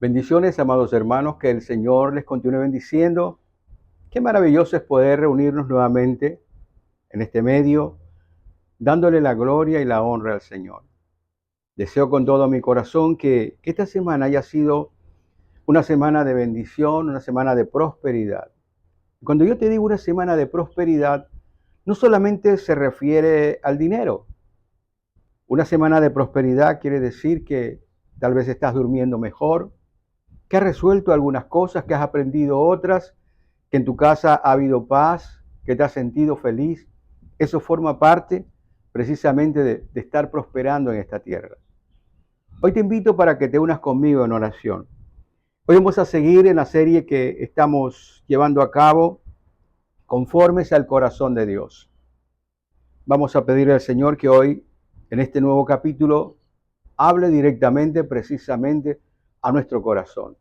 Bendiciones, amados hermanos, que el Señor les continúe bendiciendo. Qué maravilloso es poder reunirnos nuevamente en este medio, dándole la gloria y la honra al Señor. Deseo con todo mi corazón que esta semana haya sido una semana de bendición, una semana de prosperidad. Cuando yo te digo una semana de prosperidad, no solamente se refiere al dinero. Una semana de prosperidad quiere decir que tal vez estás durmiendo mejor, que has resuelto algunas cosas, que has aprendido otras, que en tu casa ha habido paz, que te has sentido feliz. Eso forma parte precisamente de estar prosperando en esta tierra. Hoy te invito para que te unas conmigo en oración. Hoy vamos a seguir en la serie que estamos llevando a cabo conformes al corazón de Dios. Vamos a pedirle al Señor que hoy, en este nuevo capítulo, hable directamente, precisamente, a nuestro corazón.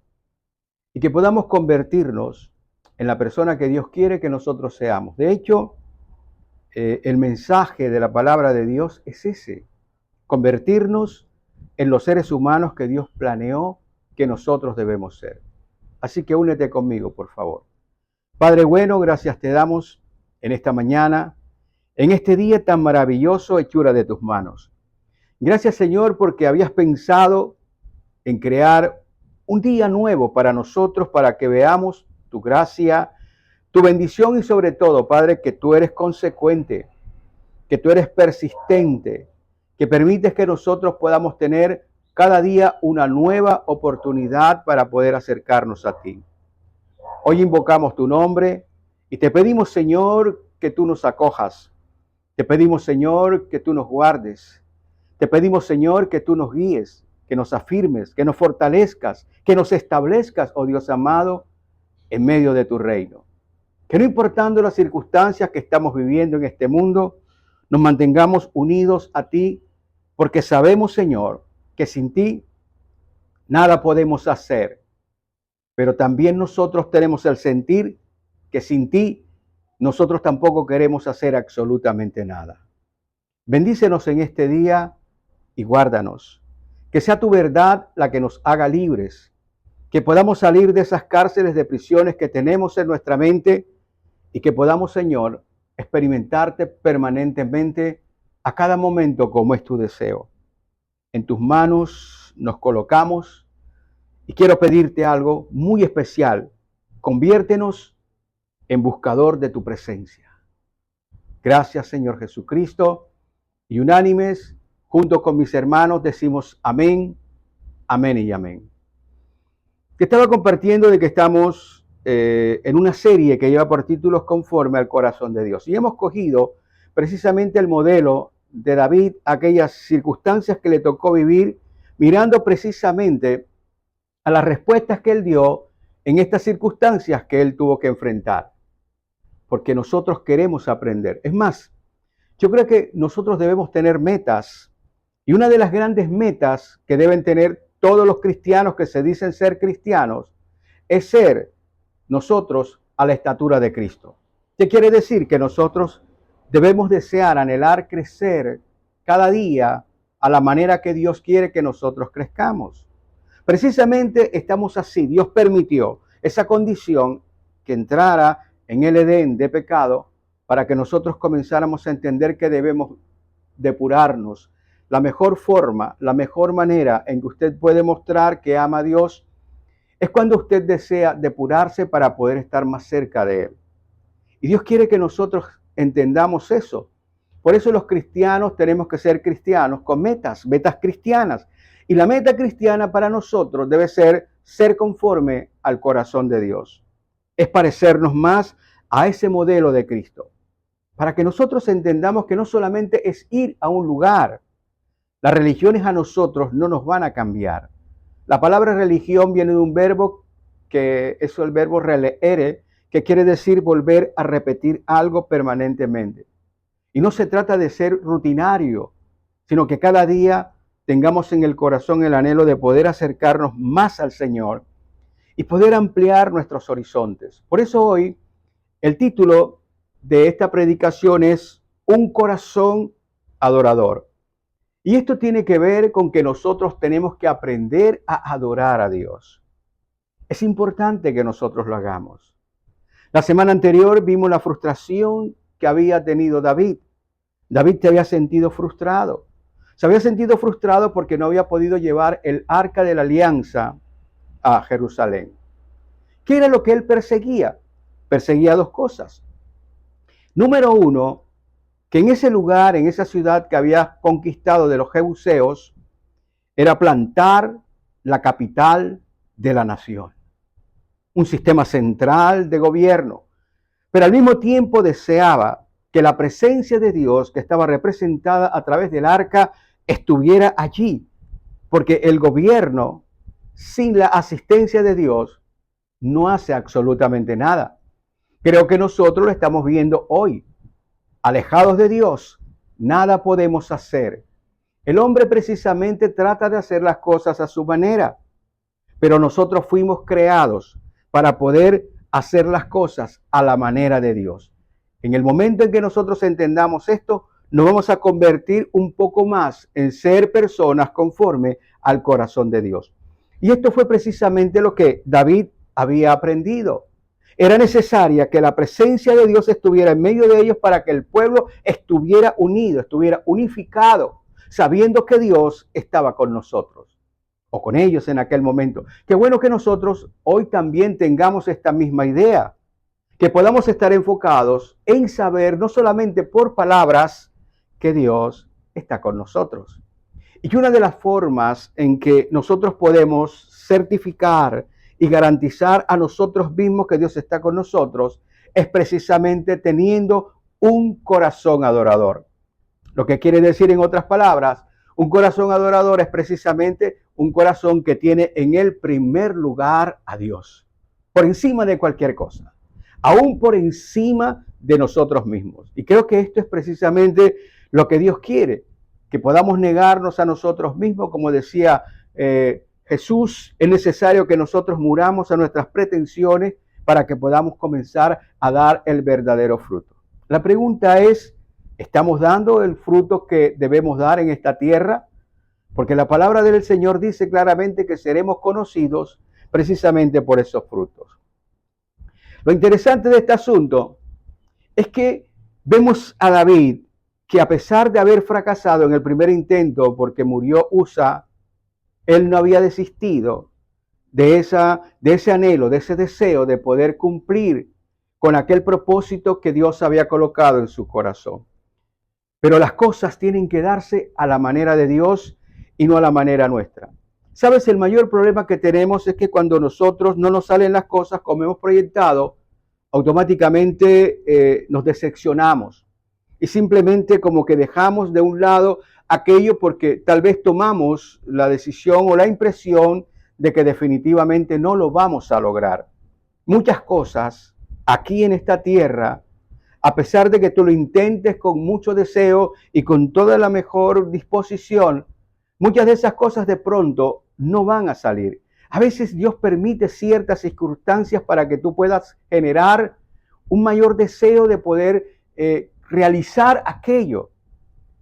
Y que podamos convertirnos en la persona que Dios quiere que nosotros seamos. De hecho, el mensaje de la palabra de Dios es ese: convertirnos en los seres humanos que Dios planeó que nosotros debemos ser. Así que únete conmigo, por favor. Padre bueno, gracias te damos en esta mañana, en este día tan maravilloso, hechura de tus manos. Gracias, Señor, porque habías pensado en crear un día nuevo para nosotros, para que veamos tu gracia, tu bendición y sobre todo, Padre, que tú eres consecuente, que tú eres persistente, que permites que nosotros podamos tener cada día una nueva oportunidad para poder acercarnos a ti. Hoy invocamos tu nombre y te pedimos, Señor, que tú nos acojas. Te pedimos, Señor, que tú nos guardes. Te pedimos, Señor, que tú nos guíes, que nos afirmes, que nos fortalezcas, que nos establezcas, oh Dios amado, en medio de tu reino. Que no importando las circunstancias que estamos viviendo en este mundo, nos mantengamos unidos a ti, porque sabemos, Señor, que sin ti nada podemos hacer. Pero también nosotros tenemos el sentir que sin ti nosotros tampoco queremos hacer absolutamente nada. Bendícenos en este día y guárdanos. Que sea tu verdad la que nos haga libres, que podamos salir de esas cárceles de prisiones que tenemos en nuestra mente y que podamos, Señor, experimentarte permanentemente a cada momento como es tu deseo. En tus manos nos colocamos y quiero pedirte algo muy especial. Conviértenos en buscador de tu presencia. Gracias, Señor Jesucristo, y unánimes, junto con mis hermanos, decimos amén, amén y amén. Te estaba compartiendo de que estamos en una serie que lleva por títulos Conforme al corazón de Dios. Y hemos cogido precisamente el modelo de David, aquellas circunstancias que le tocó vivir, mirando precisamente a las respuestas que él dio en estas circunstancias que él tuvo que enfrentar. Porque nosotros queremos aprender. Es más, yo creo que nosotros debemos tener metas, y una de las grandes metas que deben tener todos los cristianos que se dicen ser cristianos es ser nosotros a la estatura de Cristo. ¿Qué quiere decir? Que nosotros debemos desear, anhelar crecer cada día a la manera que Dios quiere que nosotros crezcamos. Precisamente estamos así. Dios permitió esa condición que entrara en el Edén de pecado para que nosotros comenzáramos a entender que debemos depurarnos. La mejor forma, la mejor manera en que usted puede mostrar que ama a Dios es cuando usted desea depurarse para poder estar más cerca de Él. Y Dios quiere que nosotros entendamos eso. Por eso los cristianos tenemos que ser cristianos con metas cristianas. Y la meta cristiana para nosotros debe ser conforme al corazón de Dios. Es parecernos más a ese modelo de Cristo. Para que nosotros entendamos que no solamente es ir a un lugar. Las religiones a nosotros no nos van a cambiar. La palabra religión viene de un verbo que es el verbo releere, que quiere decir volver a repetir algo permanentemente. Y no se trata de ser rutinario, sino que cada día tengamos en el corazón el anhelo de poder acercarnos más al Señor y poder ampliar nuestros horizontes. Por eso hoy el título de esta predicación es Un corazón adorador. Y esto tiene que ver con que nosotros tenemos que aprender a adorar a Dios. Es importante que nosotros lo hagamos. La semana anterior vimos la frustración que había tenido David. David se había sentido frustrado. Se había sentido frustrado porque no había podido llevar el arca de la alianza a Jerusalén. ¿Qué era lo que él perseguía? Perseguía dos cosas. Número uno, que en ese lugar, en esa ciudad que había conquistado de los jebuseos, era plantar la capital de la nación. Un sistema central de gobierno. Pero al mismo tiempo deseaba que la presencia de Dios, que estaba representada a través del arca, estuviera allí. Porque el gobierno, sin la asistencia de Dios, no hace absolutamente nada. Creo que nosotros lo estamos viendo hoy. Alejados de Dios, nada podemos hacer. El hombre precisamente trata de hacer las cosas a su manera, pero nosotros fuimos creados para poder hacer las cosas a la manera de Dios. En el momento en que nosotros entendamos esto, nos vamos a convertir un poco más en ser personas conforme al corazón de Dios. Y esto fue precisamente lo que David había aprendido. Era necesaria que la presencia de Dios estuviera en medio de ellos para que el pueblo estuviera unido, estuviera unificado, sabiendo que Dios estaba con nosotros o con ellos en aquel momento. Qué bueno que nosotros hoy también tengamos esta misma idea, que podamos estar enfocados en saber, no solamente por palabras, que Dios está con nosotros. Y una de las formas en que nosotros podemos certificar y garantizar a nosotros mismos que Dios está con nosotros es precisamente teniendo un corazón adorador. Lo que quiere decir, en otras palabras, un corazón adorador es precisamente un corazón que tiene en el primer lugar a Dios, por encima de cualquier cosa, aún por encima de nosotros mismos. Y creo que esto es precisamente lo que Dios quiere, que podamos negarnos a nosotros mismos, como decía Jesús. Es necesario que nosotros muramos a nuestras pretensiones para que podamos comenzar a dar el verdadero fruto. La pregunta es, ¿estamos dando el fruto que debemos dar en esta tierra? Porque la palabra del Señor dice claramente que seremos conocidos precisamente por esos frutos. Lo interesante de este asunto es que vemos a David que, a pesar de haber fracasado en el primer intento porque murió Usa, él no había desistido de ese anhelo, de ese deseo de poder cumplir con aquel propósito que Dios había colocado en su corazón. Pero las cosas tienen que darse a la manera de Dios y no a la manera nuestra. ¿Sabes? El mayor problema que tenemos es que cuando nosotros no nos salen las cosas como hemos proyectado, automáticamente nos decepcionamos y simplemente como que dejamos de un lado aquello porque tal vez tomamos la decisión o la impresión de que definitivamente no lo vamos a lograr. Muchas cosas aquí en esta tierra, a pesar de que tú lo intentes con mucho deseo y con toda la mejor disposición, muchas de esas cosas de pronto no van a salir. A veces Dios permite ciertas circunstancias para que tú puedas generar un mayor deseo de poder realizar aquello.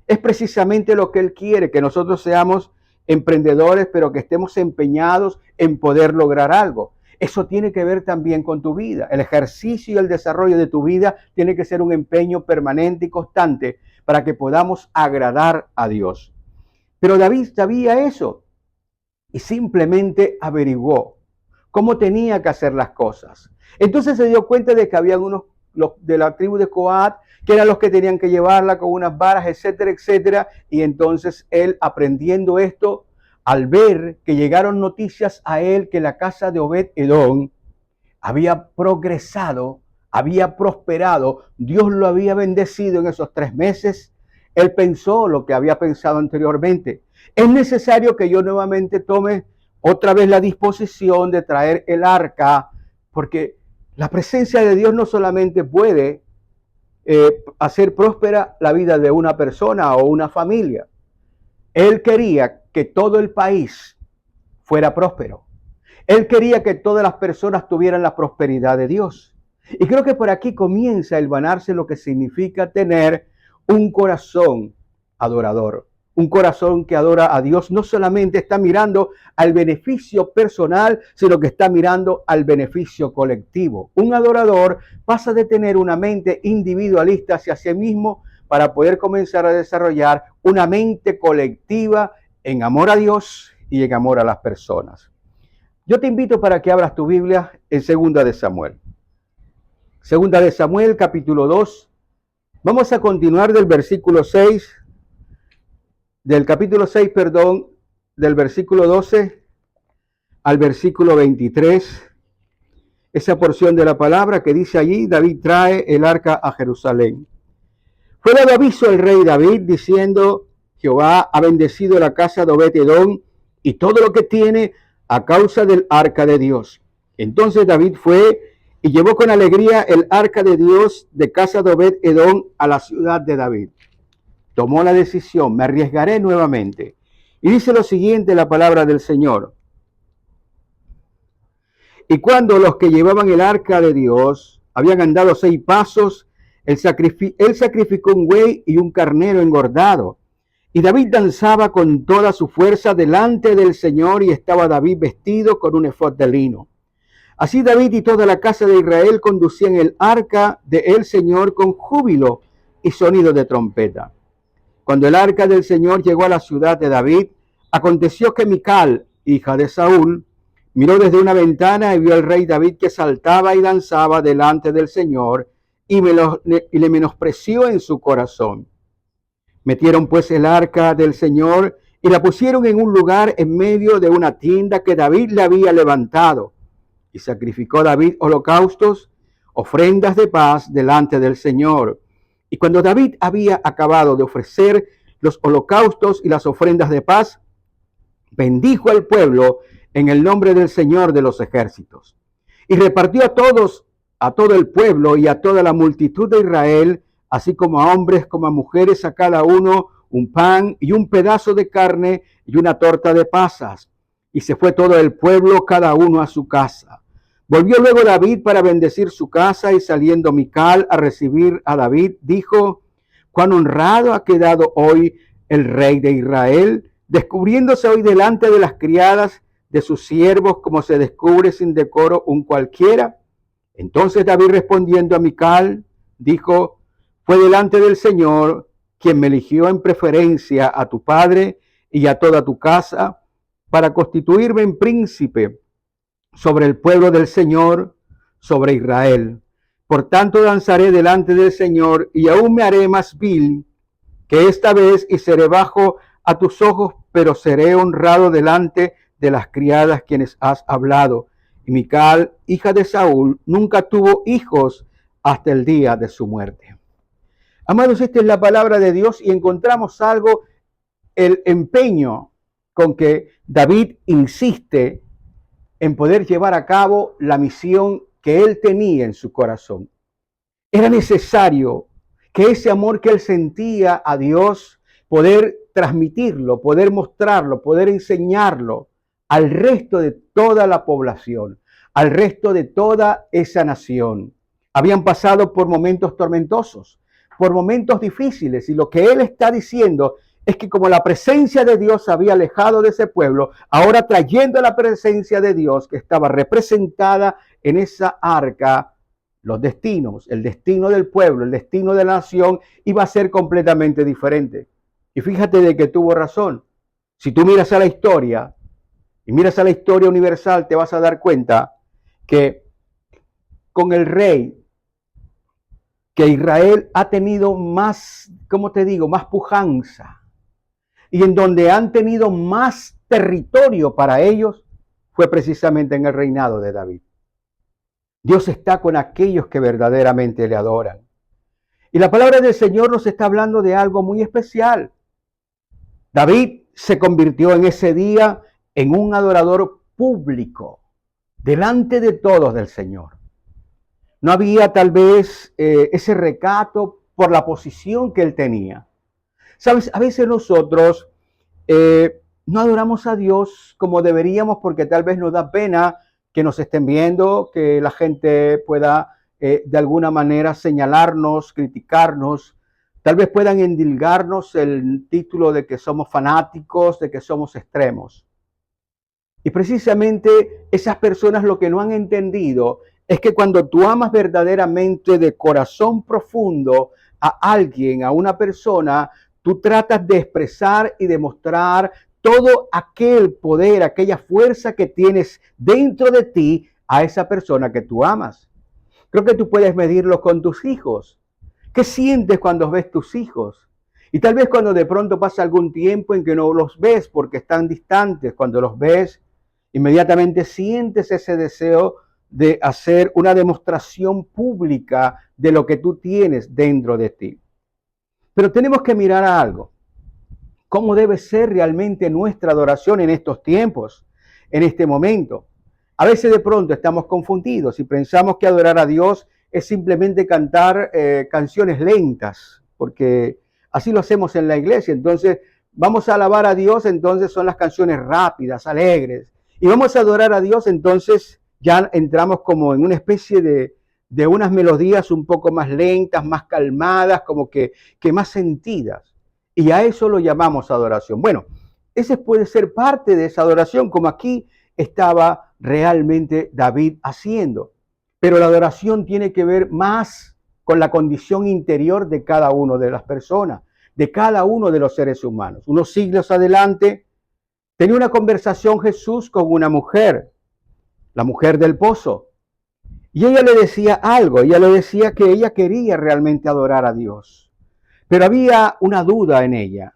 Es precisamente lo que Él quiere, que nosotros seamos emprendedores, pero que estemos empeñados en poder lograr algo. Eso tiene que ver también con tu vida. El ejercicio y el desarrollo de tu vida tiene que ser un empeño permanente y constante para que podamos agradar a Dios. Pero David sabía eso y simplemente averiguó cómo tenía que hacer las cosas. Entonces se dio cuenta de que había unos de la tribu de Coat, que eran los que tenían que llevarla con unas varas, etcétera, etcétera. Y entonces él, aprendiendo esto, al ver que llegaron noticias a él que la casa de Obed-Edom había progresado, había prosperado, Dios lo había bendecido en esos 3 meses, él pensó lo que había pensado anteriormente. Es necesario que yo nuevamente tome otra vez la disposición de traer el arca, porque la presencia de Dios no solamente puede hacer próspera la vida de una persona o una familia. Él quería que todo el país fuera próspero. Él quería que todas las personas tuvieran la prosperidad de Dios. Y creo que por aquí comienza a hilvanarse lo que significa tener un corazón adorador. Un corazón que adora a Dios no solamente está mirando al beneficio personal, sino que está mirando al beneficio colectivo. Un adorador pasa de tener una mente individualista hacia sí mismo para poder comenzar a desarrollar una mente colectiva en amor a Dios y en amor a las personas. Yo te invito para que abras tu Biblia en 2 de Samuel. 2 de Samuel, capítulo 2. Vamos a continuar del versículo 6, del capítulo 6, del versículo 12 al versículo 23. Esa porción de la palabra que dice allí: David trae el arca a Jerusalén. Fue dado aviso el rey David diciendo: Jehová ha bendecido la casa de Obed-Edom y todo lo que tiene a causa del arca de Dios. Entonces David fue y llevó con alegría el arca de Dios de casa de Obed-Edom a la ciudad de David. Tomó la decisión: me arriesgaré nuevamente. Y dice lo siguiente la palabra del Señor: y cuando los que llevaban el arca de Dios habían andado 6 pasos, él sacrificó un buey y un carnero engordado. Y David danzaba con toda su fuerza delante del Señor, y estaba David vestido con un efod de lino. Así David y toda la casa de Israel conducían el arca del Señor con júbilo y sonido de trompeta. Cuando el arca del Señor llegó a la ciudad de David, aconteció que Mical, hija de Saúl, miró desde una ventana y vio al rey David que saltaba y danzaba delante del Señor, y le menospreció en su corazón. Metieron pues el arca del Señor y la pusieron en un lugar en medio de una tienda que David le había levantado. Y sacrificó David holocaustos, ofrendas de paz delante del Señor. Y cuando David había acabado de ofrecer los holocaustos y las ofrendas de paz, bendijo al pueblo en el nombre del Señor de los ejércitos. Y repartió a todo el pueblo y a toda la multitud de Israel, así como a hombres como a mujeres, a cada uno un pan y un pedazo de carne y una torta de pasas. Y se fue todo el pueblo, cada uno a su casa. Volvió luego David para bendecir su casa, y saliendo Mical a recibir a David, dijo: cuán honrado ha quedado hoy el rey de Israel, descubriéndose hoy delante de las criadas de sus siervos, como se descubre sin decoro un cualquiera. Entonces David, respondiendo a Mical, dijo: fue delante del Señor quien me eligió en preferencia a tu padre y a toda tu casa, para constituirme en príncipe sobre el pueblo del Señor, sobre Israel. Por tanto danzaré delante del Señor, y aún me haré más vil que esta vez, y seré bajo a tus ojos, pero seré honrado delante de las criadas quienes has hablado. Y Mical, hija de Saúl, nunca tuvo hijos hasta el día de su muerte. Amados, esta es la palabra de Dios, y encontramos algo: el empeño con que David insiste en poder llevar a cabo la misión que él tenía en su corazón. Era necesario que ese amor que él sentía a Dios, poder transmitirlo, poder mostrarlo, poder enseñarlo al resto de toda la población, al resto de toda esa nación. Habían pasado por momentos tormentosos, por momentos difíciles, y lo que él está diciendo es que como la presencia de Dios había alejado de ese pueblo, ahora trayendo la presencia de Dios que estaba representada en esa arca, los destinos, el destino del pueblo, el destino de la nación iba a ser completamente diferente. Y fíjate de que tuvo razón. Si tú miras a la historia y miras a la historia universal, te vas a dar cuenta que con el rey, que Israel ha tenido más, ¿cómo te digo?, más pujanza, y en donde han tenido más territorio para ellos, fue precisamente en el reinado de David. Dios está con aquellos que verdaderamente le adoran. Y la palabra del Señor nos está hablando de algo muy especial. David se convirtió en ese día en un adorador público, delante de todos del Señor. No había tal vez ese recato por la posición que él tenía. Sabes, a veces nosotros no adoramos a Dios como deberíamos, porque tal vez nos da pena que nos estén viendo, que la gente pueda de alguna manera señalarnos, criticarnos. Tal vez puedan endilgarnos el título de que somos fanáticos, de que somos extremos. Y precisamente esas personas lo que no han entendido es que cuando tú amas verdaderamente de corazón profundo a alguien, a una persona, tú tratas de expresar y demostrar todo aquel poder, aquella fuerza que tienes dentro de ti a esa persona que tú amas. Creo que tú puedes medirlo con tus hijos. ¿Qué sientes cuando ves tus hijos? Y tal vez cuando de pronto pasa algún tiempo en que no los ves porque están distantes, cuando los ves, inmediatamente sientes ese deseo de hacer una demostración pública de lo que tú tienes dentro de ti. Pero tenemos que mirar a algo. ¿Cómo debe ser realmente nuestra adoración en estos tiempos, en este momento? A veces de pronto estamos confundidos y pensamos que adorar a Dios es simplemente cantar canciones lentas, porque así lo hacemos en la iglesia. Entonces, vamos a alabar a Dios, entonces son las canciones rápidas, alegres. Y vamos a adorar a Dios, entonces ya entramos como en una especie de unas melodías un poco más lentas, más calmadas, como que más sentidas. Y a eso lo llamamos adoración. Bueno, ese puede ser parte de esa adoración, como aquí estaba realmente David haciendo. Pero la adoración tiene que ver más con la condición interior de cada uno de las personas, de cada uno de los seres humanos. Unos siglos adelante, tenía una conversación Jesús con una mujer, la mujer del pozo. Y ella le decía algo, ella le decía que ella quería realmente adorar a Dios. Pero había una duda en ella,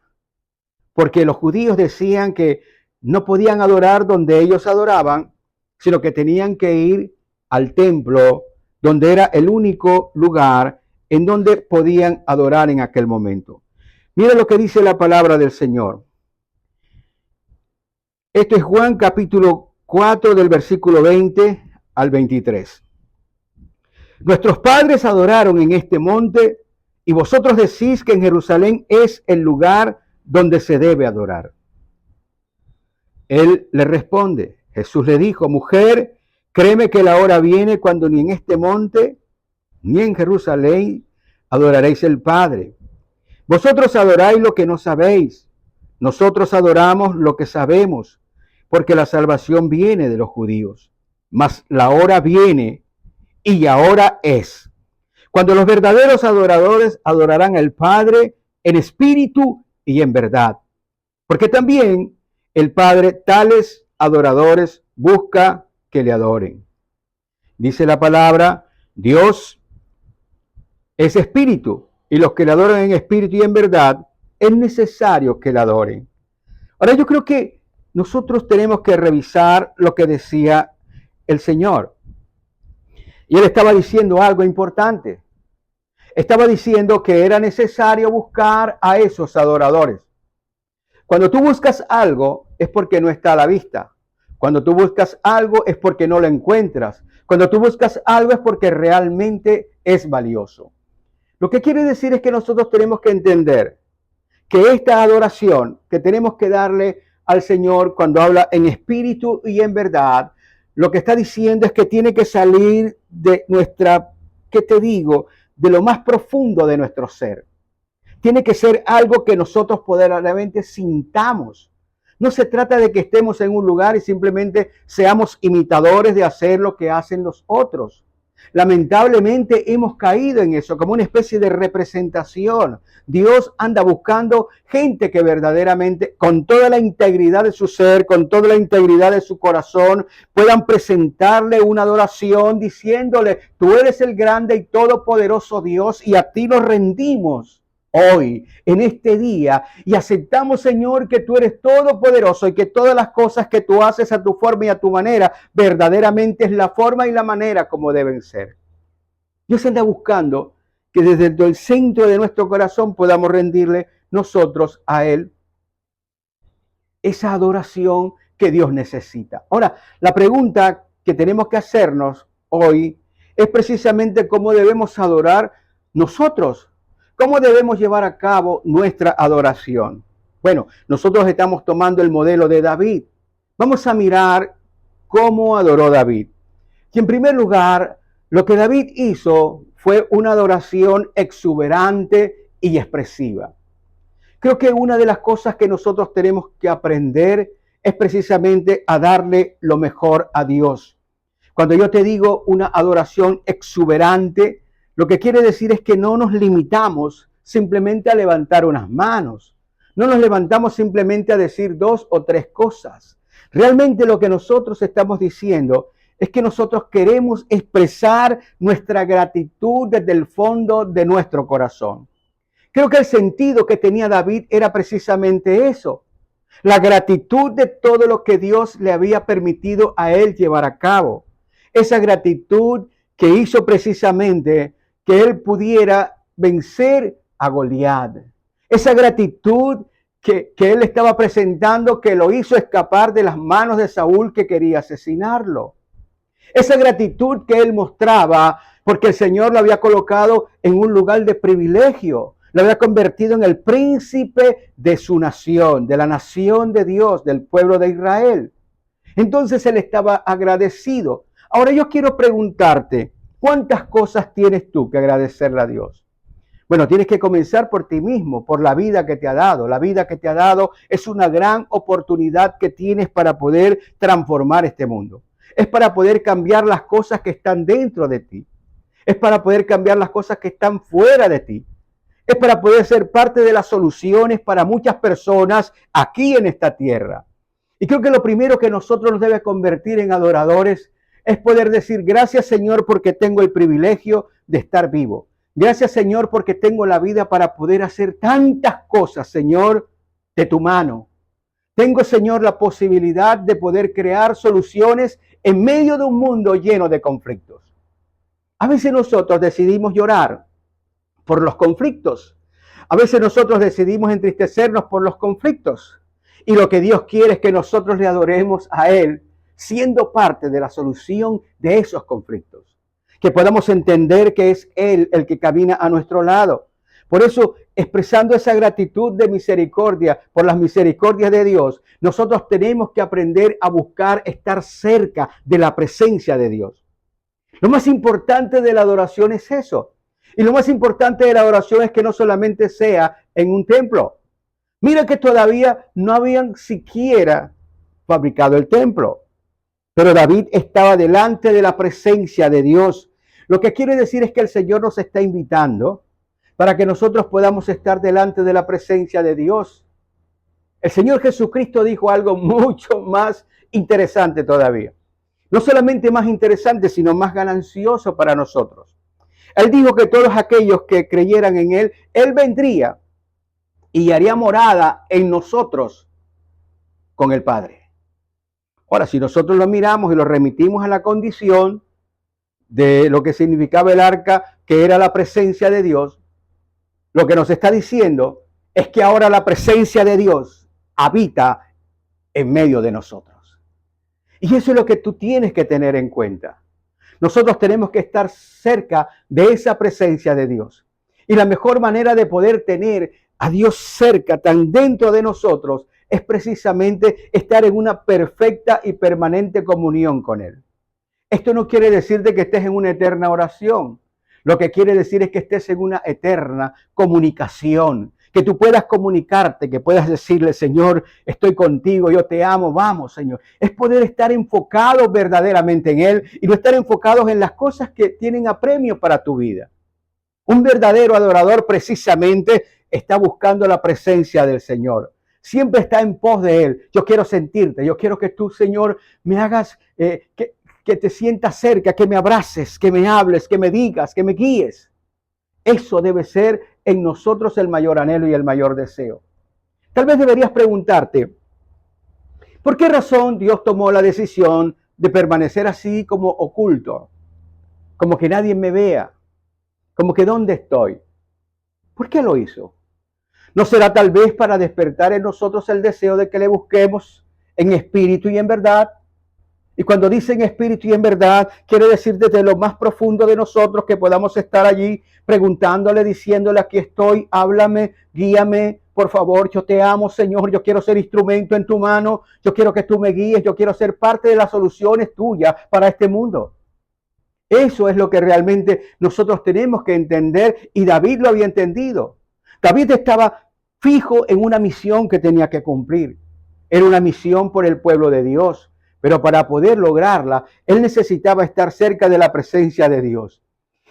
porque los judíos decían que no podían adorar donde ellos adoraban, sino que tenían que ir al templo, donde era el único lugar en donde podían adorar en aquel momento. Mira lo que dice la palabra del Señor. Esto es Juan capítulo 4 del versículo 20 al 23. Nuestros padres adoraron en este monte y vosotros decís que en Jerusalén es el lugar donde se debe adorar. Él le responde, Jesús le dijo, mujer, créeme que la hora viene cuando ni en este monte ni en Jerusalén adoraréis al Padre. Vosotros adoráis lo que no sabéis, nosotros adoramos lo que sabemos, porque la salvación viene de los judíos. Mas la hora viene y ahora es, cuando los verdaderos adoradores adorarán al Padre en espíritu y en verdad. Porque también el Padre tales adoradores busca que le adoren. Dice la palabra, Dios es espíritu y los que le adoran en espíritu y en verdad es necesario que le adoren. Ahora yo creo que nosotros tenemos que revisar lo que decía el Señor. Y él estaba diciendo algo importante. Estaba diciendo que era necesario buscar a esos adoradores. Cuando tú buscas algo es porque no está a la vista. Cuando tú buscas algo es porque no lo encuentras. Cuando tú buscas algo es porque realmente es valioso. Lo que quiere decir es que nosotros tenemos que entender que esta adoración que tenemos que darle al Señor cuando habla en espíritu y en verdad, lo que está diciendo es que tiene que salir de nuestra, ¿qué te digo?, de lo más profundo de nuestro ser. Tiene que ser algo que nosotros poderosamente sintamos. No se trata de que estemos en un lugar y simplemente seamos imitadores de hacer lo que hacen los otros. Lamentablemente hemos caído en eso, como una especie de representación. Dios anda buscando gente que verdaderamente, con toda la integridad de su ser, con toda la integridad de su corazón, puedan presentarle una adoración diciéndole, tú eres el grande y todopoderoso Dios y a ti nos rendimos hoy, en este día, y aceptamos, Señor, que tú eres todopoderoso y que todas las cosas que tú haces a tu forma y a tu manera, verdaderamente es la forma y la manera como deben ser. Dios anda buscando que desde el centro de nuestro corazón podamos rendirle nosotros a Él esa adoración que Dios necesita. Ahora, la pregunta que tenemos que hacernos hoy es precisamente cómo debemos adorar nosotros. ¿Cómo debemos llevar a cabo nuestra adoración? Bueno, nosotros estamos tomando el modelo de David. Vamos a mirar cómo adoró David. Y en primer lugar, lo que David hizo fue una adoración exuberante y expresiva. Creo que una de las cosas que nosotros tenemos que aprender es precisamente a darle lo mejor a Dios. Cuando yo te digo una adoración exuberante, lo que quiere decir es que no nos limitamos simplemente a levantar unas manos. No nos levantamos simplemente a decir 2 o 3 cosas. Realmente lo que nosotros estamos diciendo es que nosotros queremos expresar nuestra gratitud desde el fondo de nuestro corazón. Creo que el sentido que tenía David era precisamente eso. La gratitud de todo lo que Dios le había permitido a él llevar a cabo. Esa gratitud que hizo precisamente que él pudiera vencer a Goliat. Esa gratitud que él estaba presentando que lo hizo escapar de las manos de Saúl que quería asesinarlo. Esa gratitud que él mostraba porque el Señor lo había colocado en un lugar de privilegio. Lo había convertido en el príncipe de su nación, de la nación de Dios, del pueblo de Israel. Entonces él estaba agradecido. Ahora yo quiero preguntarte, ¿cuántas cosas tienes tú que agradecerle a Dios? Bueno, tienes que comenzar por ti mismo, por la vida que te ha dado. La vida que te ha dado es una gran oportunidad que tienes para poder transformar este mundo. Es para poder cambiar las cosas que están dentro de ti. Es para poder cambiar las cosas que están fuera de ti. Es para poder ser parte de las soluciones para muchas personas aquí en esta tierra. Y creo que lo primero que nosotros nos debe convertir en adoradores es poder decir gracias, Señor, porque tengo el privilegio de estar vivo. Gracias, Señor, porque tengo la vida para poder hacer tantas cosas, Señor, de tu mano. Tengo, Señor, la posibilidad de poder crear soluciones en medio de un mundo lleno de conflictos. A veces nosotros decidimos llorar por los conflictos. A veces nosotros decidimos entristecernos por los conflictos. Y lo que Dios quiere es que nosotros le adoremos a Él, siendo parte de la solución de esos conflictos. Que podamos entender que es Él el que camina a nuestro lado. Por eso, expresando esa gratitud de misericordia por las misericordias de Dios, nosotros tenemos que aprender a buscar estar cerca de la presencia de Dios. Lo más importante de la adoración es eso. Y lo más importante de la adoración es que no solamente sea en un templo. Mira que todavía no habían siquiera fabricado el templo. Pero David estaba delante de la presencia de Dios. Lo que quiere decir es que el Señor nos está invitando para que nosotros podamos estar delante de la presencia de Dios. El Señor Jesucristo dijo algo mucho más interesante todavía. No solamente más interesante, sino más ganancioso para nosotros. Él dijo que todos aquellos que creyeran en Él, Él vendría y haría morada en nosotros con el Padre. Ahora, si nosotros lo miramos y lo remitimos a la condición de lo que significaba el arca, que era la presencia de Dios, lo que nos está diciendo es que ahora la presencia de Dios habita en medio de nosotros. Y eso es lo que tú tienes que tener en cuenta. Nosotros tenemos que estar cerca de esa presencia de Dios. Y la mejor manera de poder tener a Dios cerca, tan dentro de nosotros, es precisamente estar en una perfecta y permanente comunión con Él. Esto no quiere decir de que estés en una eterna oración. Lo que quiere decir es que estés en una eterna comunicación. Que tú puedas comunicarte, que puedas decirle, Señor, estoy contigo, yo te amo, vamos, Señor. Es poder estar enfocados verdaderamente en Él y no estar enfocados en las cosas que tienen apremio para tu vida. Un verdadero adorador precisamente está buscando la presencia del Señor. Siempre está en pos de Él. Yo quiero sentirte, yo quiero que tú, Señor, me hagas, que te sientas cerca, que me abraces, que me hables, que me digas, que me guíes. Eso debe ser en nosotros el mayor anhelo y el mayor deseo. Tal vez deberías preguntarte, ¿por qué razón Dios tomó la decisión de permanecer así como oculto? Como que nadie me vea, como que ¿dónde estoy? ¿Por qué lo hizo? ¿No será tal vez para despertar en nosotros el deseo de que le busquemos en espíritu y en verdad? Y cuando dice en espíritu y en verdad, quiere decir desde lo más profundo de nosotros que podamos estar allí preguntándole, diciéndole, aquí estoy, háblame, guíame, por favor, yo te amo, Señor, yo quiero ser instrumento en tu mano, yo quiero que tú me guíes, yo quiero ser parte de las soluciones tuyas para este mundo. Eso es lo que realmente nosotros tenemos que entender y David lo había entendido. David estaba fijo en una misión que tenía que cumplir. Era una misión por el pueblo de Dios, pero para poder lograrla, él necesitaba estar cerca de la presencia de Dios.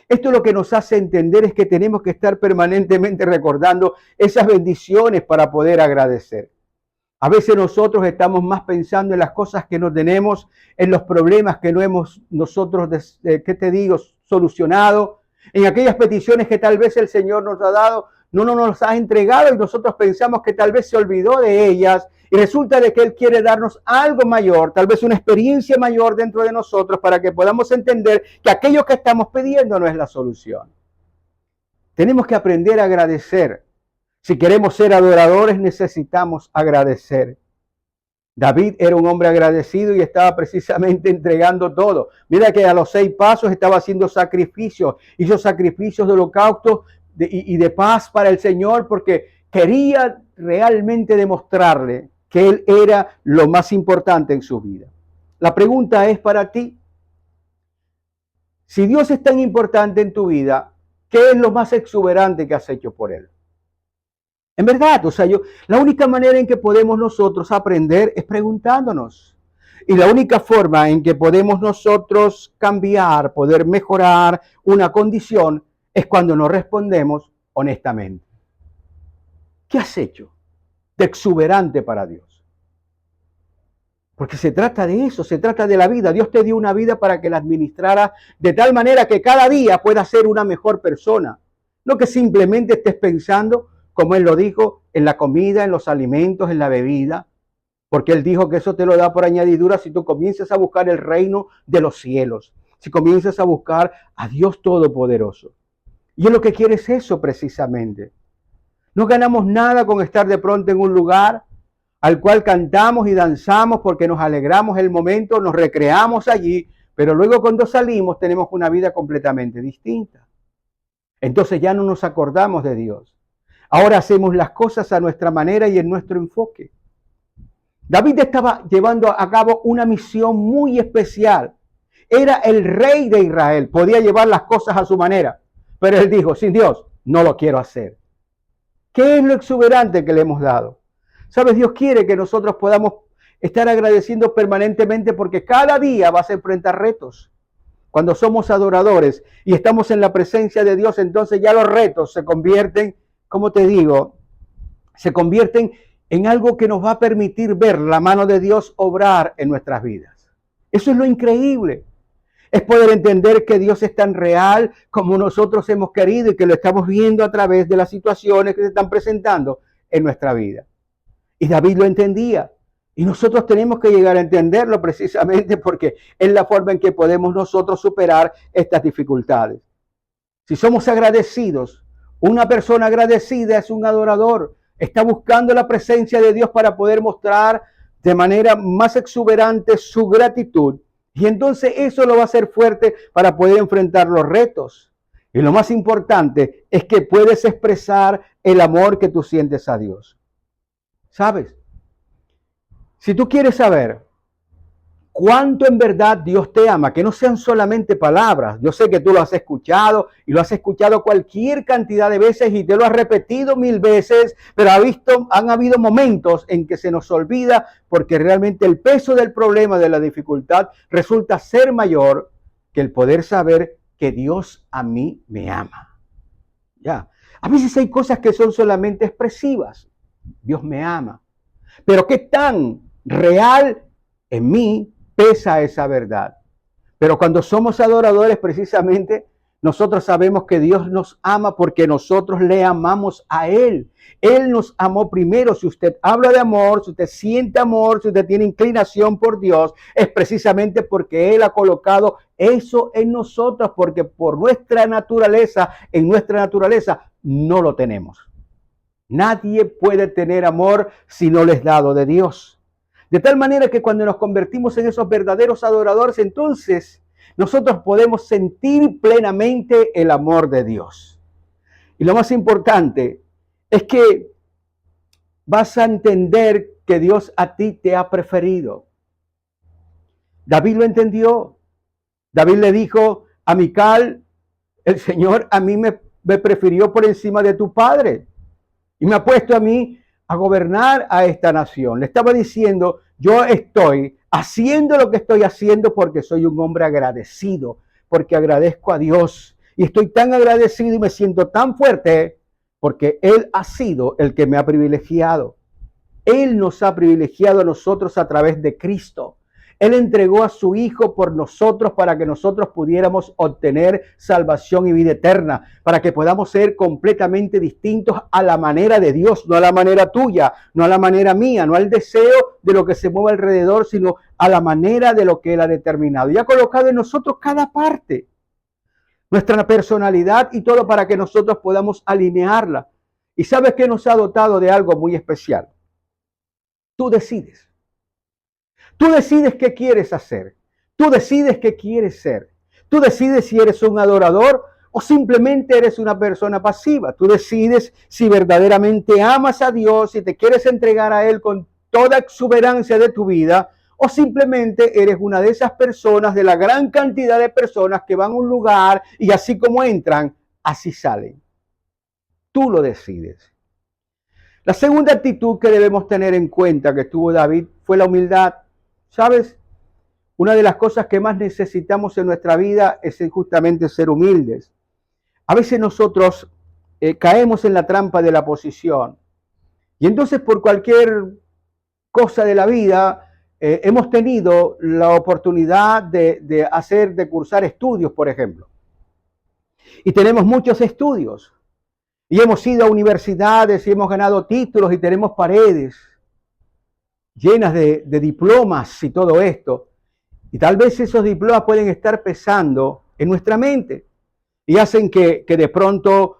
Esto lo que nos hace entender es que tenemos que estar permanentemente recordando esas bendiciones para poder agradecer. A veces nosotros estamos más pensando en las cosas que no tenemos, en los problemas que no hemos nosotros, solucionado, en aquellas peticiones que tal vez el Señor nos ha dado, no nos ha entregado y nosotros pensamos que tal vez se olvidó de ellas y resulta de que Él quiere darnos algo mayor, tal vez una experiencia mayor dentro de nosotros para que podamos entender que aquello que estamos pidiendo no es la solución. Tenemos que aprender a agradecer. Si queremos ser adoradores, necesitamos agradecer. David era un hombre agradecido y estaba precisamente entregando todo. Mira que a los 6 pasos estaba haciendo sacrificios, hizo sacrificios de holocausto y de paz para el Señor porque quería realmente demostrarle que Él era lo más importante en su vida. La pregunta es para ti, si Dios es tan importante en tu vida, ¿qué es lo más exuberante que has hecho por Él? En verdad, la única manera en que podemos nosotros aprender es preguntándonos. Y la única forma en que podemos nosotros cambiar, poder mejorar una condición, es cuando nos respondemos honestamente. ¿Qué has hecho de exuberante para Dios? Porque se trata de eso, se trata de la vida. Dios te dio una vida para que la administrara de tal manera que cada día puedas ser una mejor persona. No que simplemente estés pensando, como Él lo dijo, en la comida, en los alimentos, en la bebida, porque Él dijo que eso te lo da por añadidura si tú comienzas a buscar el reino de los cielos, si comienzas a buscar a Dios Todopoderoso. Y Él lo que quiere es eso precisamente. No ganamos nada con estar de pronto en un lugar al cual cantamos y danzamos porque nos alegramos el momento, nos recreamos allí, pero luego cuando salimos tenemos una vida completamente distinta. Entonces ya no nos acordamos de Dios. Ahora hacemos las cosas a nuestra manera y en nuestro enfoque. David estaba llevando a cabo una misión muy especial. Era el rey de Israel, podía llevar las cosas a su manera, pero él dijo, sin Dios, no lo quiero hacer. ¿Qué es lo exuberante que le hemos dado? ¿Sabes? Dios quiere que nosotros podamos estar agradeciendo permanentemente porque cada día vas a enfrentar retos. Cuando somos adoradores y estamos en la presencia de Dios, entonces ya los retos se convierten, como te digo, se convierten en algo que nos va a permitir ver la mano de Dios obrar en nuestras vidas. Eso es lo increíble. Es poder entender que Dios es tan real como nosotros hemos querido y que lo estamos viendo a través de las situaciones que se están presentando en nuestra vida. Y David lo entendía. Y nosotros tenemos que llegar a entenderlo precisamente porque es la forma en que podemos nosotros superar estas dificultades. Si somos agradecidos, una persona agradecida es un adorador. Está buscando la presencia de Dios para poder mostrar de manera más exuberante su gratitud. Y entonces eso lo va a hacer fuerte para poder enfrentar los retos. Y lo más importante es que puedes expresar el amor que tú sientes a Dios. ¿Sabes? Si tú quieres saber cuánto en verdad Dios te ama, que no sean solamente palabras. Yo sé que tú lo has escuchado y lo has escuchado cualquier cantidad de veces y te lo has repetido 1000 veces, pero han habido momentos en que se nos olvida porque realmente el peso del problema, de la dificultad, resulta ser mayor que el poder saber que Dios a mí me ama. Ya. A veces hay cosas que son solamente expresivas. Dios me ama. Pero qué tan real en mí pesa esa verdad. Pero cuando somos adoradores, precisamente, nosotros sabemos que Dios nos ama porque nosotros le amamos a Él. Él nos amó primero. Si usted habla de amor, si usted siente amor, si usted tiene inclinación por Dios, es precisamente porque Él ha colocado eso en nosotros, porque por nuestra naturaleza, en nuestra naturaleza, no lo tenemos. Nadie puede tener amor si no le es dado de Dios. De tal manera que cuando nos convertimos en esos verdaderos adoradores, entonces nosotros podemos sentir plenamente el amor de Dios. Y lo más importante es que vas a entender que Dios a ti te ha preferido. David lo entendió. David le dijo a Mical, el Señor a mí me prefirió por encima de tu padre. y me ha puesto a mí a gobernar a esta nación. Le estaba diciendo, yo estoy haciendo lo que estoy haciendo porque soy un hombre agradecido, porque agradezco a Dios y estoy tan agradecido y me siento tan fuerte porque Él ha sido el que me ha privilegiado. Él nos ha privilegiado a nosotros a través de Cristo. Él entregó a su Hijo por nosotros para que nosotros pudiéramos obtener salvación y vida eterna, para que podamos ser completamente distintos a la manera de Dios, no a la manera tuya, no a la manera mía, no al deseo de lo que se mueve alrededor, sino a la manera de lo que Él ha determinado. Y ha colocado en nosotros cada parte, nuestra personalidad y todo para que nosotros podamos alinearla. Y sabes que nos ha dotado de algo muy especial. Tú decides. Tú decides qué quieres hacer. Tú decides qué quieres ser. Tú decides si eres un adorador o simplemente eres una persona pasiva. Tú decides si verdaderamente amas a Dios, si te quieres entregar a Él con toda exuberancia de tu vida, o simplemente eres una de esas personas, de la gran cantidad de personas que van a un lugar y así como entran, así salen. Tú lo decides. La segunda actitud que debemos tener en cuenta que tuvo David fue la humildad. ¿Sabes? Una de las cosas que más necesitamos en nuestra vida es justamente ser humildes. A veces nosotros caemos en la trampa de la posición. Y entonces por cualquier cosa de la vida hemos tenido la oportunidad de cursar estudios, por ejemplo. Y tenemos muchos estudios. Y hemos ido a universidades y hemos ganado títulos y tenemos paredes llenas de diplomas y todo esto. Y tal vez esos diplomas pueden estar pesando en nuestra mente y hacen que de pronto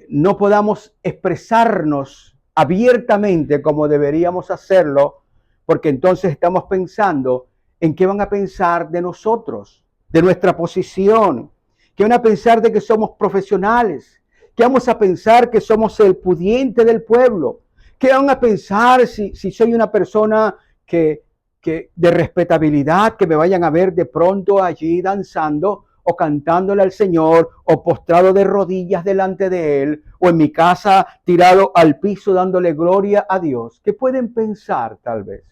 no podamos expresarnos abiertamente como deberíamos hacerlo, porque entonces estamos pensando en qué van a pensar de nosotros, de nuestra posición, qué van a pensar de que somos profesionales, qué vamos a pensar que somos el pudiente del pueblo. ¿Qué van a pensar si soy una persona que de respetabilidad, que me vayan a ver de pronto allí danzando o cantándole al Señor o postrado de rodillas delante de Él o en mi casa tirado al piso dándole gloria a Dios? ¿Qué pueden pensar tal vez?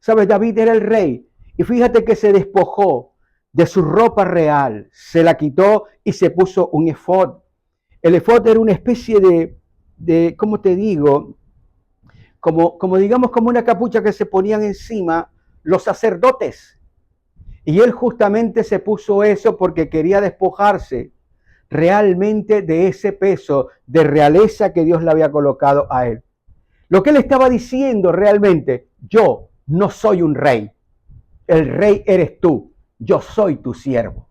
¿Sabes? David era el rey y fíjate que se despojó de su ropa real, se la quitó y se puso un efod. El efod era una especie de ¿cómo te digo? Como digamos, como una capucha que se ponían encima los sacerdotes. Y él justamente se puso eso porque quería despojarse realmente de ese peso de realeza que Dios le había colocado a él. Lo que él estaba diciendo realmente, yo no soy un rey, el rey eres tú, yo soy tu siervo.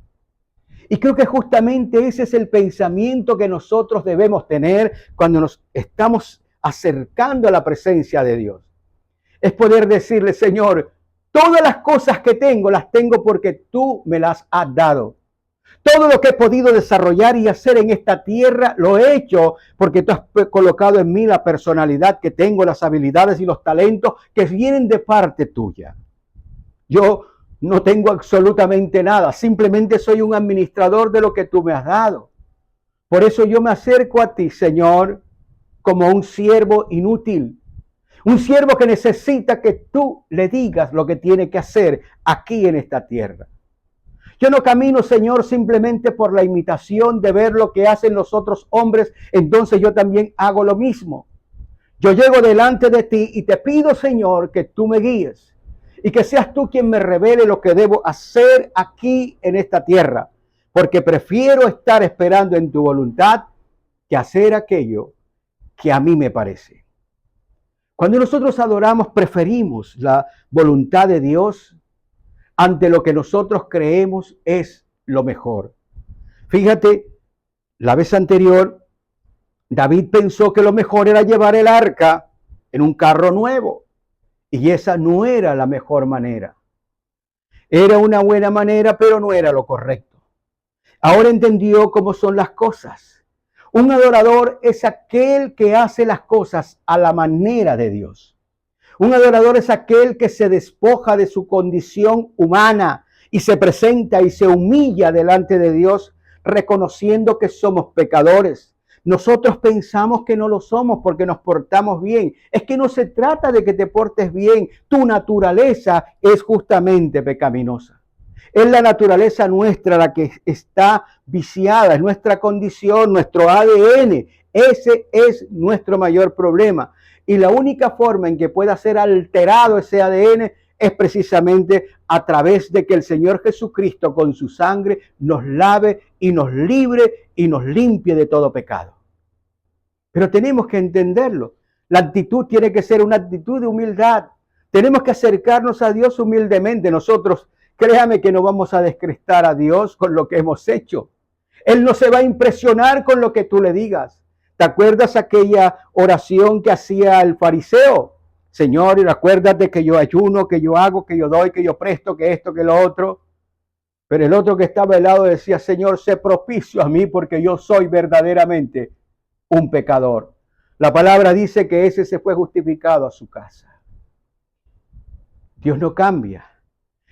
Y creo que justamente ese es el pensamiento que nosotros debemos tener cuando nos estamos acercando a la presencia de Dios. Es poder decirle, Señor, todas las cosas que tengo, las tengo porque tú me las has dado. Todo lo que he podido desarrollar y hacer en esta tierra, lo he hecho porque tú has colocado en mí la personalidad que tengo, las habilidades y los talentos que vienen de parte tuya. Yo no tengo absolutamente nada, simplemente soy un administrador de lo que tú me has dado. Por eso yo me acerco a ti, Señor, como un siervo inútil, un siervo que necesita que tú le digas lo que tiene que hacer aquí en esta tierra. Yo no camino, Señor, simplemente por la imitación de ver lo que hacen los otros hombres, entonces yo también hago lo mismo. Yo llego delante de ti y te pido, Señor, que tú me guíes y que seas tú quien me revele lo que debo hacer aquí en esta tierra, porque prefiero estar esperando en tu voluntad que hacer aquello que a mí me parece. Cuando nosotros adoramos, preferimos la voluntad de Dios ante lo que nosotros creemos es lo mejor. Fíjate, la vez anterior, David pensó que lo mejor era llevar el arca en un carro nuevo, y esa no era la mejor manera. Era una buena manera, pero no era lo correcto. Ahora entendió cómo son las cosas. Un adorador es aquel que hace las cosas a la manera de Dios. Un adorador es aquel que se despoja de su condición humana y se presenta y se humilla delante de Dios, reconociendo que somos pecadores, Nosotros pensamos que no lo somos porque nos portamos bien. Es que no se trata de que te portes bien. Tu naturaleza es justamente pecaminosa. Es la naturaleza nuestra la que está viciada, es nuestra condición, nuestro ADN. Ese es nuestro mayor problema. Y la única forma en que pueda ser alterado ese ADN es precisamente a través de que el Señor Jesucristo con su sangre nos lave y nos libre y nos limpie de todo pecado. Pero tenemos que entenderlo. La actitud tiene que ser una actitud de humildad. Tenemos que acercarnos a Dios humildemente. Nosotros, créame que no vamos a descrestar a Dios con lo que hemos hecho. Él no se va a impresionar con lo que tú le digas. ¿Te acuerdas aquella oración que hacía el fariseo? Señor, y acuérdate que yo ayuno, que yo hago, que yo doy, que yo presto, que esto, que lo otro. Pero el otro que estaba al lado decía, Señor, sé propicio a mí porque yo soy verdaderamente un pecador. La palabra dice que ese se fue justificado a su casa. Dios no cambia.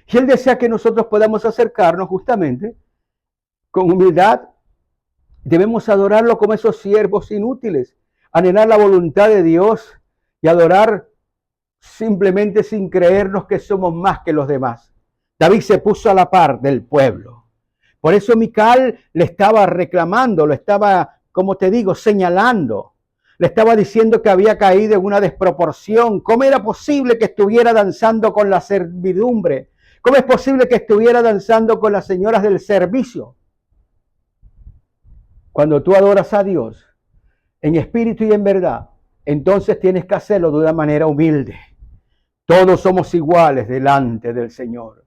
Y Él desea que nosotros podamos acercarnos justamente con humildad. Debemos adorarlo como esos siervos inútiles, anhelar la voluntad de Dios y adorar simplemente sin creernos que somos más que los demás. David se puso a la par del pueblo. Por eso Mical le estaba reclamando, lo estaba, como te digo, señalando. Le estaba diciendo que había caído en una desproporción. ¿Cómo era posible que estuviera danzando con la servidumbre? ¿Cómo es posible que estuviera danzando con las señoras del servicio? Cuando tú adoras a Dios en espíritu y en verdad, entonces tienes que hacerlo de una manera humilde. Todos somos iguales delante del Señor.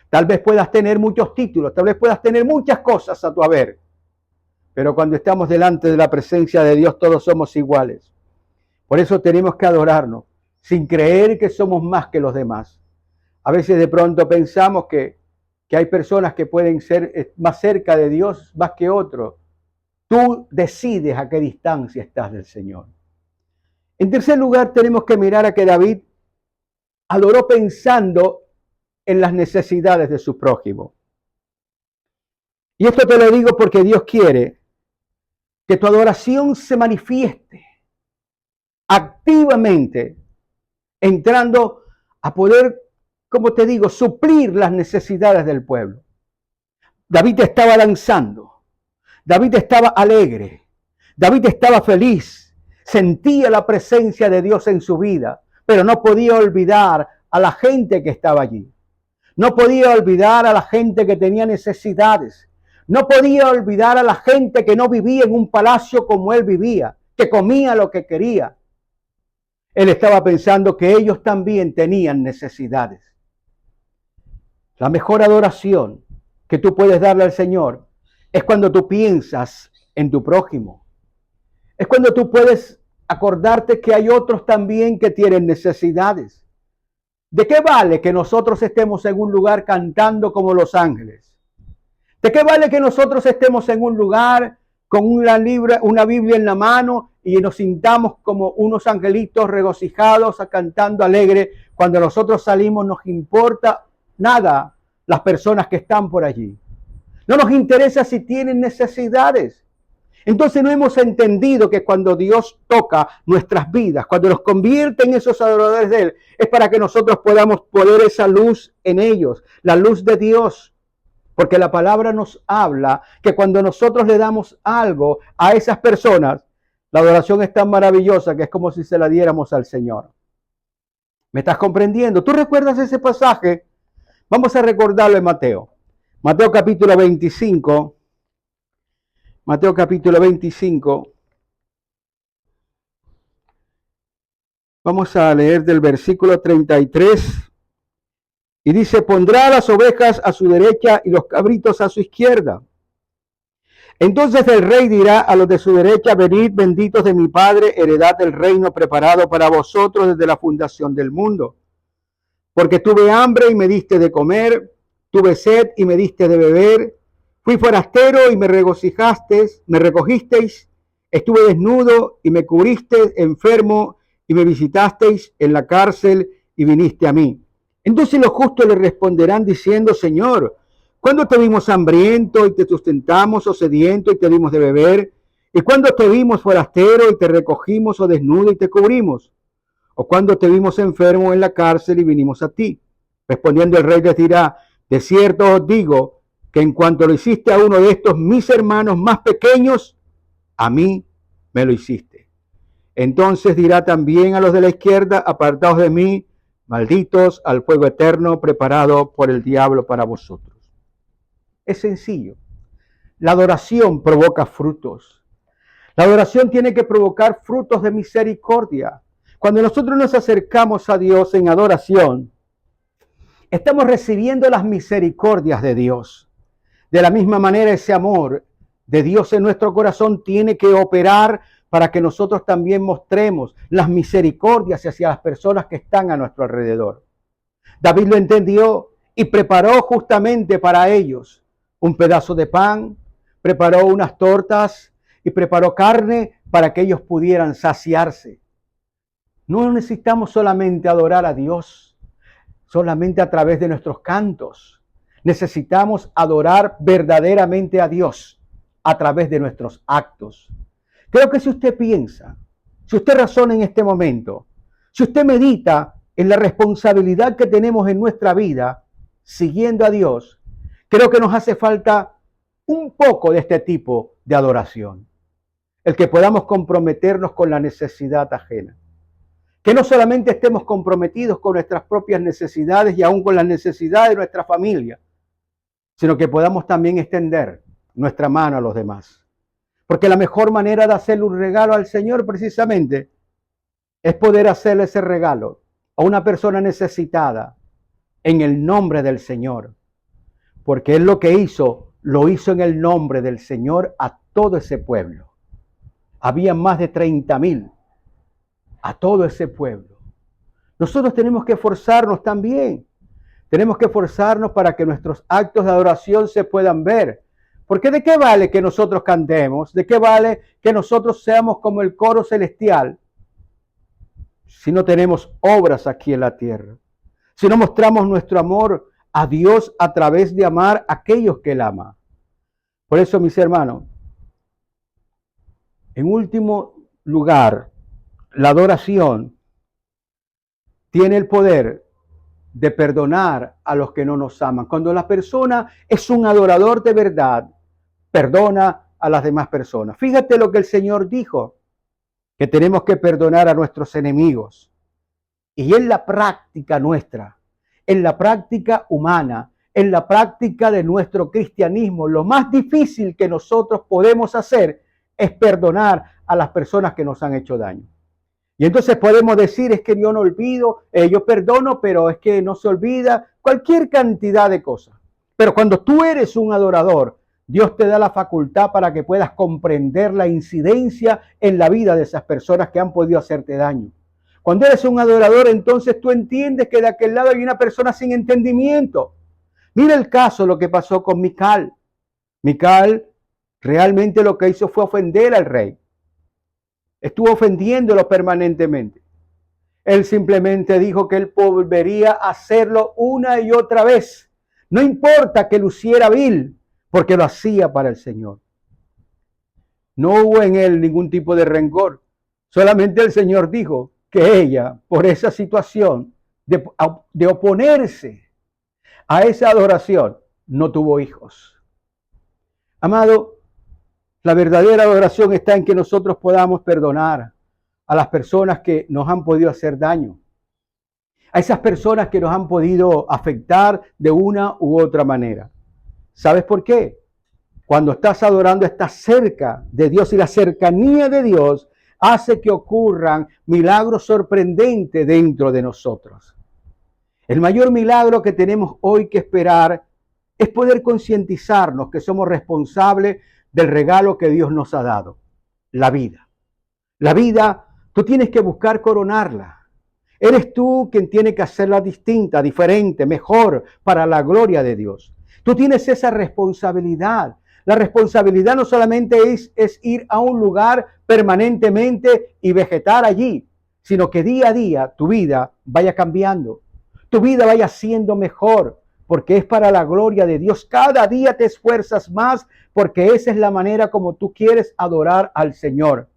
Tal vez puedas tener muchos títulos, tal vez puedas tener muchas cosas a tu haber, pero cuando estamos delante de la presencia de Dios, todos somos iguales. Por eso tenemos que adorarnos, sin creer que somos más que los demás. A veces de pronto pensamos que hay personas que pueden ser más cerca de Dios más que otros. Tú decides a qué distancia estás del Señor. En tercer lugar, tenemos que mirar a que David adoró pensando en las necesidades de su prójimo. Y esto te lo digo porque Dios quiere que tu adoración se manifieste activamente, entrando a poder, como te digo, suplir las necesidades del pueblo. David estaba danzando, David estaba alegre, David estaba feliz, sentía la presencia de Dios en su vida, pero no podía olvidar a la gente que estaba allí. No podía olvidar a la gente que tenía necesidades. No podía olvidar a la gente que no vivía en un palacio como él vivía, que comía lo que quería. Él estaba pensando que ellos también tenían necesidades. La mejor adoración que tú puedes darle al Señor es cuando tú piensas en tu prójimo. Es cuando tú puedes acordarte que hay otros también que tienen necesidades. ¿De qué vale que nosotros estemos en un lugar cantando como los ángeles? ¿De qué vale que nosotros estemos en un lugar con una Biblia en la mano y nos sintamos como unos angelitos regocijados, cantando alegre? Cuando nosotros salimos nos importa nada las personas que están por allí. No nos interesa si tienen necesidades. Entonces no hemos entendido que cuando Dios toca nuestras vidas, cuando nos convierte en esos adoradores de Él, es para que nosotros podamos poner esa luz en ellos, la luz de Dios. Porque la palabra nos habla que cuando nosotros le damos algo a esas personas, la adoración es tan maravillosa que es como si se la diéramos al Señor. ¿Me estás comprendiendo? ¿Tú recuerdas ese pasaje? Vamos a recordarlo en Mateo. Mateo capítulo 25. Mateo capítulo 25. Vamos a leer del versículo 33. Y dice, pondrá las ovejas a su derecha y los cabritos a su izquierda. Entonces el rey dirá a los de su derecha, venid benditos de mi Padre, heredad del reino preparado para vosotros desde la fundación del mundo. Porque tuve hambre y me diste de comer, tuve sed y me diste de beber, fui forastero y me recogisteis, estuve desnudo y me cubristeis, enfermo y me visitasteis, en la cárcel y viniste a mí. Entonces los justos le responderán diciendo, Señor, ¿cuándo te vimos hambriento y te sustentamos, o sediento y te dimos de beber? ¿Y cuando te vimos forastero y te recogimos, o desnudo y te cubrimos? ¿O cuando te vimos enfermo en la cárcel y vinimos a ti? Respondiendo el rey les dirá, de cierto os digo, que en cuanto lo hiciste a uno de estos mis hermanos más pequeños, a mí me lo hiciste. Entonces dirá también a los de la izquierda, apartaos de mí, malditos, al fuego eterno preparado por el diablo para vosotros. Es sencillo. La adoración provoca frutos. La adoración tiene que provocar frutos de misericordia. Cuando nosotros nos acercamos a Dios en adoración, estamos recibiendo las misericordias de Dios. De la misma manera, ese amor de Dios en nuestro corazón tiene que operar para que nosotros también mostremos las misericordias hacia las personas que están a nuestro alrededor. David lo entendió y preparó justamente para ellos un pedazo de pan, preparó unas tortas y preparó carne para que ellos pudieran saciarse. No necesitamos solamente adorar a Dios, solamente a través de nuestros cantos. Necesitamos adorar verdaderamente a Dios a través de nuestros actos. Creo que si usted piensa, si usted razona en este momento, si usted medita en la responsabilidad que tenemos en nuestra vida siguiendo a Dios, creo que nos hace falta un poco de este tipo de adoración. El que podamos comprometernos con la necesidad ajena. Que no solamente estemos comprometidos con nuestras propias necesidades y aún con las necesidades de nuestra familia, sino que podamos también extender nuestra mano a los demás. Porque la mejor manera de hacerle un regalo al Señor precisamente es poder hacerle ese regalo a una persona necesitada en el nombre del Señor. Porque Él lo que hizo, lo hizo en el nombre del Señor a todo ese pueblo. Había más de 30,000 a todo ese pueblo. Nosotros tenemos que esforzarnos también. Tenemos que esforzarnos para que nuestros actos de adoración se puedan ver. Porque ¿de qué vale que nosotros cantemos? ¿De qué vale que nosotros seamos como el coro celestial si no tenemos obras aquí en la tierra? Si no mostramos nuestro amor a Dios a través de amar a aquellos que Él ama. Por eso, mis hermanos, en último lugar, la adoración tiene el poder de perdonar a los que no nos aman. Cuando la persona es un adorador de verdad, perdona a las demás personas. Fíjate lo que el Señor dijo, que tenemos que perdonar a nuestros enemigos. Y en la práctica nuestra, en la práctica humana, en la práctica de nuestro cristianismo, lo más difícil que nosotros podemos hacer es perdonar a las personas que nos han hecho daño. Y entonces podemos decir, es que yo no olvido, yo perdono, pero es que no se olvida, cualquier cantidad de cosas. Pero cuando tú eres un adorador, Dios te da la facultad para que puedas comprender la incidencia en la vida de esas personas que han podido hacerte daño. Cuando eres un adorador, entonces tú entiendes que de aquel lado hay una persona sin entendimiento. Mira el caso, lo que pasó con Mical. Mical realmente lo que hizo fue ofender al rey. Estuvo ofendiéndolo permanentemente. Él simplemente dijo que él volvería a hacerlo una y otra vez. No importa que luciera vil, porque lo hacía para el Señor. No hubo en él ningún tipo de rencor. Solamente el Señor dijo que ella, por esa situación de oponerse a esa adoración, no tuvo hijos. Amado, la verdadera adoración está en que nosotros podamos perdonar a las personas que nos han podido hacer daño, a esas personas que nos han podido afectar de una u otra manera. ¿Sabes por qué? Cuando estás adorando, estás cerca de Dios y la cercanía de Dios hace que ocurran milagros sorprendentes dentro de nosotros. El mayor milagro que tenemos hoy que esperar es poder concientizarnos que somos responsables del regalo que Dios nos ha dado, la vida. La vida, tú tienes que buscar coronarla. Eres tú quien tiene que hacerla distinta, diferente, mejor, para la gloria de Dios. Tú tienes esa responsabilidad. La responsabilidad no solamente es ir a un lugar permanentemente y vegetar allí, sino que día a día tu vida vaya cambiando, tu vida vaya siendo mejor, porque es para la gloria de Dios. Cada día te esfuerzas más, porque esa es la manera como tú quieres adorar al Señor.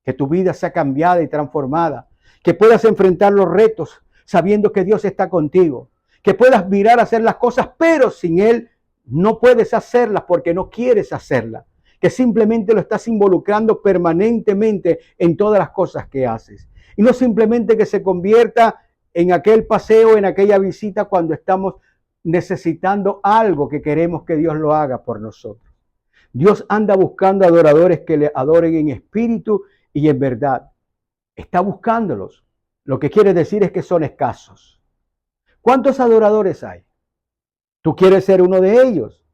Que tu vida sea cambiada y transformada, que puedas enfrentar los retos sabiendo que Dios está contigo, que puedas mirar a hacer las cosas, pero sin Él no puedes hacerlas porque no quieres hacerlas, que simplemente lo estás involucrando permanentemente en todas las cosas que haces. Y no simplemente que se convierta en aquel paseo, en aquella visita cuando estamos necesitando algo que queremos que Dios lo haga por nosotros. Dios anda buscando adoradores que le adoren en espíritu y en verdad. Está buscándolos. Lo que quiere decir es que son escasos. ¿Cuántos adoradores hay? Tú quieres ser uno de ellos.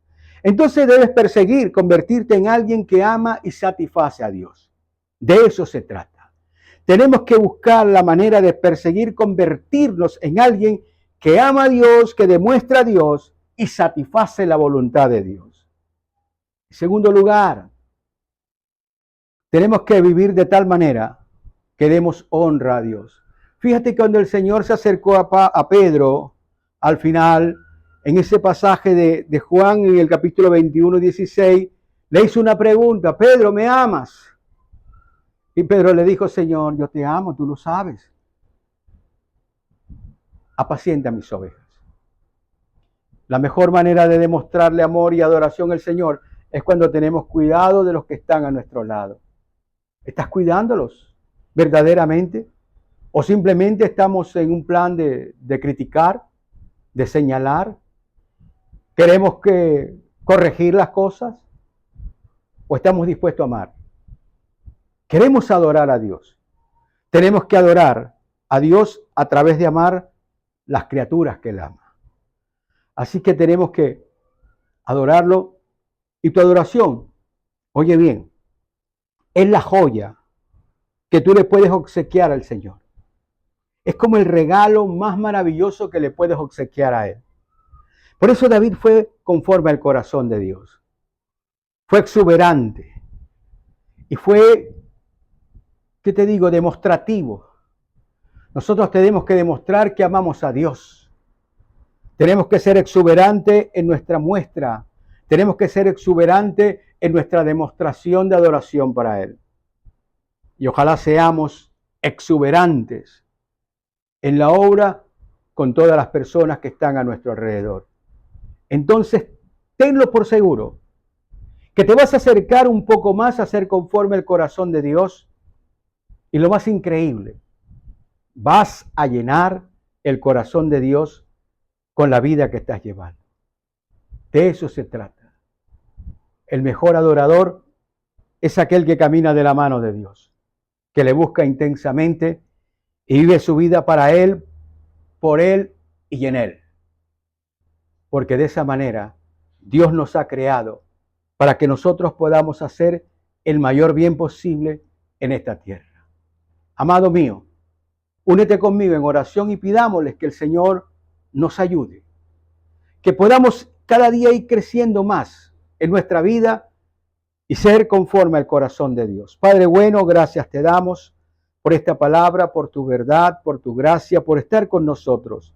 Entonces debes perseguir, convertirte en alguien que ama y satisface a Dios. De eso se trata. Tenemos que buscar la manera de perseguir, convertirnos en alguien que ama a Dios, que demuestra a Dios y satisface la voluntad de Dios. En segundo lugar, tenemos que vivir de tal manera que demos honra a Dios. Fíjate que cuando el Señor se acercó a Pedro, al final, en ese pasaje de Juan, en el capítulo 21, 16, le hizo una pregunta: Pedro, ¿me amas? Y Pedro le dijo: Señor, yo te amo, tú lo sabes. Apacienta mis ovejas. La mejor manera de demostrarle amor y adoración al Señor es cuando tenemos cuidado de los que están a nuestro lado. ¿Estás cuidándolos verdaderamente? ¿O simplemente estamos en un plan de criticar, de señalar? ¿Queremos corregir las cosas? ¿O estamos dispuestos a amar? Queremos adorar a Dios. Tenemos que adorar a Dios a través de amar las criaturas que Él ama. Así que tenemos que adorarlo. Y tu adoración, oye bien, es la joya que tú le puedes obsequiar al Señor. Es como el regalo más maravilloso que le puedes obsequiar a Él. Por eso David fue conforme al corazón de Dios. Fue exuberante. Y fue, ¿qué te digo?, demostrativo. Nosotros tenemos que demostrar que amamos a Dios. Tenemos que ser exuberantes en nuestra muestra. Tenemos que ser exuberantes en nuestra demostración de adoración para Él. Y ojalá seamos exuberantes en la obra con todas las personas que están a nuestro alrededor. Entonces, tenlo por seguro, que te vas a acercar un poco más a ser conforme al corazón de Dios. Y lo más increíble, vas a llenar el corazón de Dios con la vida que estás llevando. De eso se trata. El mejor adorador es aquel que camina de la mano de Dios, que le busca intensamente y vive su vida para Él, por Él y en Él. Porque de esa manera Dios nos ha creado para que nosotros podamos hacer el mayor bien posible en esta tierra. Amado mío, únete conmigo en oración y pidámosles que el Señor nos ayude. Que podamos cada día ir creciendo más en nuestra vida y ser conforme al corazón de Dios. Padre bueno, gracias te damos por esta palabra, por tu verdad, por tu gracia, por estar con nosotros.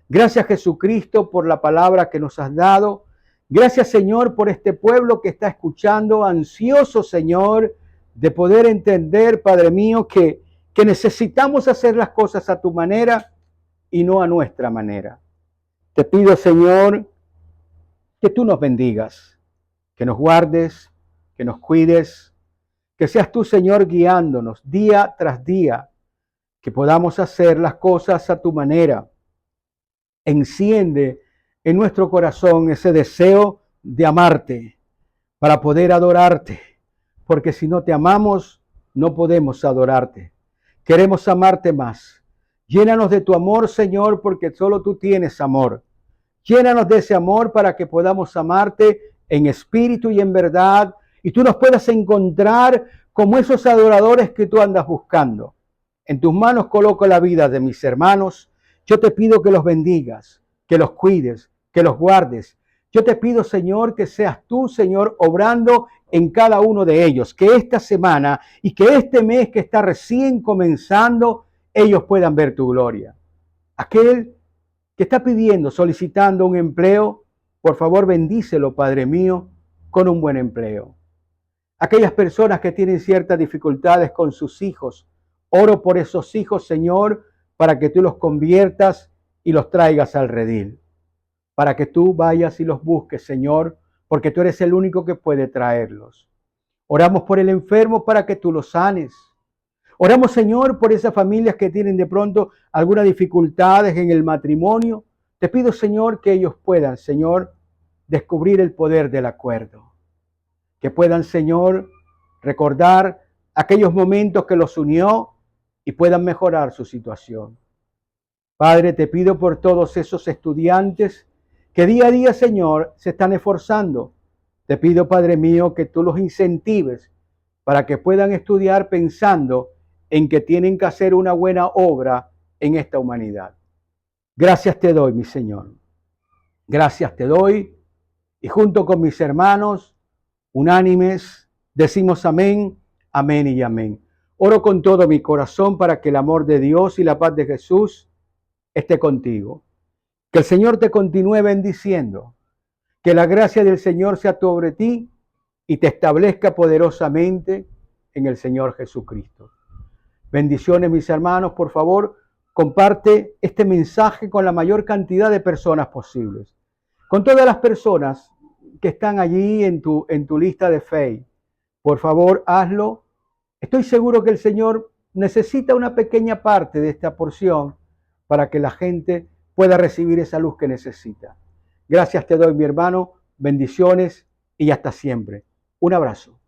Gracias Jesucristo por la palabra que nos has dado. Gracias Señor por este pueblo que está escuchando, ansioso Señor de poder entender, Padre mío, que necesitamos hacer las cosas a tu manera y no a nuestra manera. Te pido Señor que tú nos bendigas, que nos guardes, que nos cuides, que seas tú Señor guiándonos día tras día, que podamos hacer las cosas a tu manera. Enciende en nuestro corazón ese deseo de amarte para poder adorarte, porque si no te amamos, no podemos adorarte. Queremos amarte más. Llénanos de tu amor, Señor, porque solo tú tienes amor. Llénanos de ese amor para que podamos amarte en espíritu y en verdad, y tú nos puedas encontrar como esos adoradores que tú andas buscando. En tus manos coloco la vida de mis hermanos. Yo te pido que los bendigas, que los cuides, que los guardes. Yo te pido, Señor, que seas tú, Señor, obrando en cada uno de ellos. Que esta semana y que este mes que está recién comenzando, ellos puedan ver tu gloria. Aquel que está pidiendo, solicitando un empleo, por favor bendícelo, Padre mío, con un buen empleo. Aquellas personas que tienen ciertas dificultades con sus hijos, oro por esos hijos, Señor, para que tú los conviertas y los traigas al redil. Para que tú vayas y los busques, Señor, porque tú eres el único que puede traerlos. Oramos por el enfermo para que tú lo sanes. Oramos, Señor, por esas familias que tienen de pronto algunas dificultades en el matrimonio. Te pido, Señor, que ellos puedan, Señor, descubrir el poder del acuerdo. Que puedan, Señor, recordar aquellos momentos que los unió y puedan mejorar su situación. Padre, te pido por todos esos estudiantes que día a día, Señor, se están esforzando. Te pido, Padre mío, que tú los incentives para que puedan estudiar pensando en que tienen que hacer una buena obra en esta humanidad. Gracias te doy, mi Señor. Gracias te doy. Y junto con mis hermanos, unánimes, decimos amén, amén y amén. Oro con todo mi corazón para que el amor de Dios y la paz de Jesús esté contigo. Que el Señor te continúe bendiciendo. Que la gracia del Señor sea sobre ti y te establezca poderosamente en el Señor Jesucristo. Bendiciones, mis hermanos. Por favor, comparte este mensaje con la mayor cantidad de personas posibles. Con todas las personas que están allí en tu lista de fe. Por favor, hazlo. Estoy seguro que el Señor necesita una pequeña parte de esta porción para que la gente pueda recibir esa luz que necesita. Gracias te doy, mi hermano. Bendiciones y hasta siempre. Un abrazo.